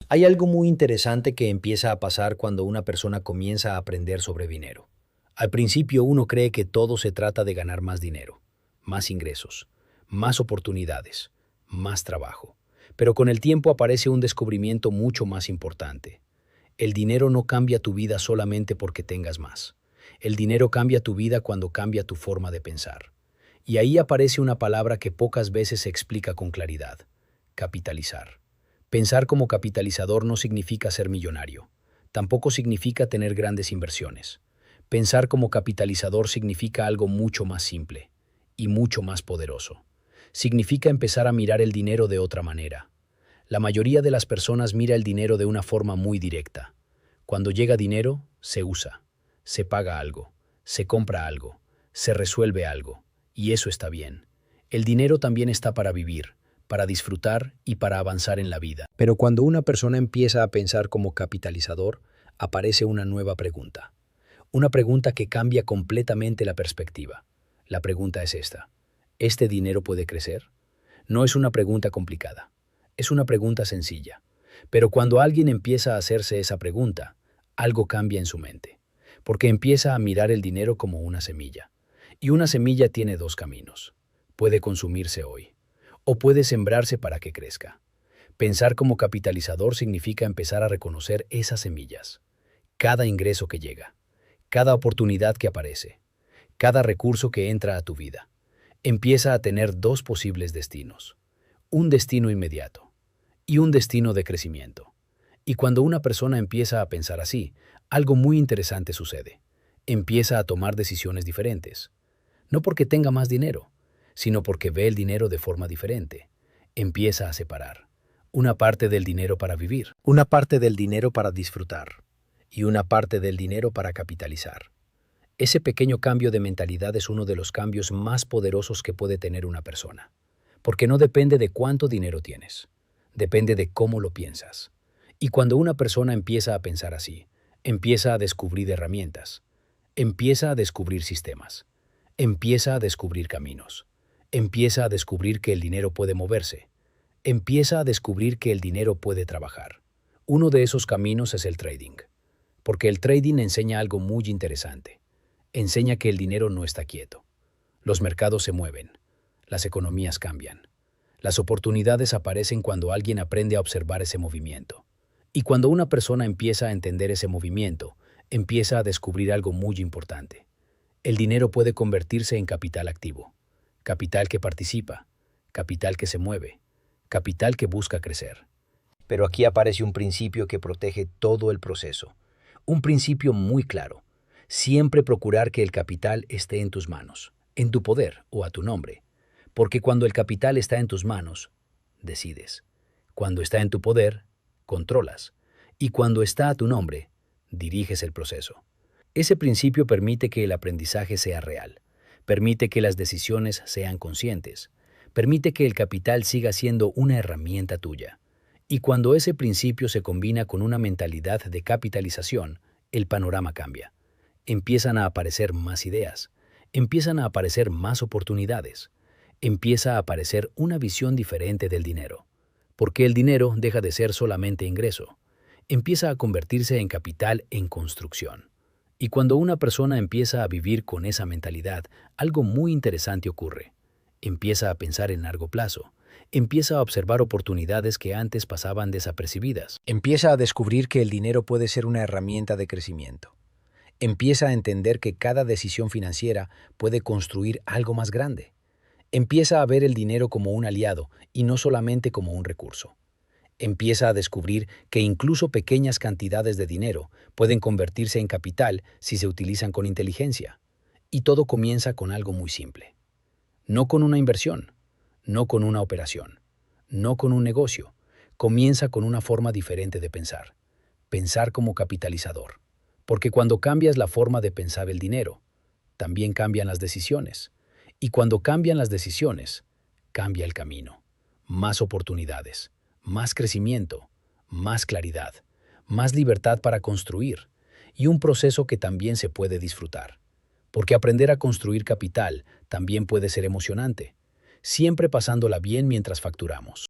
Hay algo muy interesante que empieza a pasar cuando una persona comienza a aprender sobre dinero. Al principio uno cree que todo se trata de ganar más dinero, más ingresos, más oportunidades, más trabajo. Pero con el tiempo aparece un descubrimiento mucho más importante. El dinero no cambia tu vida solamente porque tengas más. El dinero cambia tu vida cuando cambia tu forma de pensar. Y ahí aparece una palabra que pocas veces se explica con claridad: capitalizar. Pensar como capitalizador no significa ser millonario. Tampoco significa tener grandes inversiones. Pensar como capitalizador significa algo mucho más simple y mucho más poderoso. Significa empezar a mirar el dinero de otra manera. La mayoría de las personas mira el dinero de una forma muy directa. Cuando llega dinero, se usa, se paga algo, se compra algo, se resuelve algo, y eso está bien. El dinero también está para vivir, para disfrutar y para avanzar en la vida. Pero cuando una persona empieza a pensar como capitalizador, aparece una nueva pregunta. Una pregunta que cambia completamente la perspectiva. La pregunta es esta: ¿este dinero puede crecer? No es una pregunta complicada, es una pregunta sencilla. Pero cuando alguien empieza a hacerse esa pregunta, algo cambia en su mente, porque empieza a mirar el dinero como una semilla. Y una semilla tiene dos caminos. Puede consumirse hoy, o puede sembrarse para que crezca. Pensar como capitalizador significa empezar a reconocer esas semillas. Cada ingreso que llega, cada oportunidad que aparece, cada recurso que entra a tu vida, empieza a tener dos posibles destinos: un destino inmediato y un destino de crecimiento. Y cuando una persona empieza a pensar así, algo muy interesante sucede. Empieza a tomar decisiones diferentes. No porque tenga más dinero, sino porque ve el dinero de forma diferente. Empieza a separar una parte del dinero para vivir, una parte del dinero para disfrutar y una parte del dinero para capitalizar. Ese pequeño cambio de mentalidad es uno de los cambios más poderosos que puede tener una persona, porque no depende de cuánto dinero tienes, depende de cómo lo piensas. Y cuando una persona empieza a pensar así, empieza a descubrir herramientas, empieza a descubrir sistemas, empieza a descubrir caminos, empieza a descubrir que el dinero puede moverse, empieza a descubrir que el dinero puede trabajar. Uno de esos caminos es el trading, porque el trading enseña algo muy interesante. Enseña que el dinero no está quieto. Los mercados se mueven, las economías cambian. Las oportunidades aparecen cuando alguien aprende a observar ese movimiento. Y cuando una persona empieza a entender ese movimiento, empieza a descubrir algo muy importante. El dinero puede convertirse en capital activo, capital que participa, capital que se mueve, capital que busca crecer. Pero aquí aparece un principio que protege todo el proceso. Un principio muy claro: siempre procurar que el capital esté en tus manos, en tu poder o a tu nombre. Porque cuando el capital está en tus manos, decides. Cuando está en tu poder, controlas. Y cuando está a tu nombre, diriges el proceso. Ese principio permite que el aprendizaje sea real, permite que las decisiones sean conscientes, permite que el capital siga siendo una herramienta tuya. Y cuando ese principio se combina con una mentalidad de capitalización, el panorama cambia. Empiezan a aparecer más ideas, empiezan a aparecer más oportunidades, empieza a aparecer una visión diferente del dinero. Porque el dinero deja de ser solamente ingreso, empieza a convertirse en capital en construcción. Y cuando una persona empieza a vivir con esa mentalidad, algo muy interesante ocurre. Empieza a pensar en largo plazo, empieza a observar oportunidades que antes pasaban desapercibidas. Empieza a descubrir que el dinero puede ser una herramienta de crecimiento. Empieza a entender que cada decisión financiera puede construir algo más grande. Empieza a ver el dinero como un aliado y no solamente como un recurso. Empieza a descubrir que incluso pequeñas cantidades de dinero pueden convertirse en capital si se utilizan con inteligencia. Y todo comienza con algo muy simple. No con una inversión, no con una operación, no con un negocio. Comienza con una forma diferente de pensar. Pensar como capitalizador. Porque cuando cambias la forma de pensar el dinero, también cambian las decisiones. Y cuando cambian las decisiones, cambia el camino. Más oportunidades, más crecimiento, más claridad, más libertad para construir y un proceso que también se puede disfrutar. Porque aprender a construir capital también puede ser emocionante, siempre pasándola bien mientras facturamos.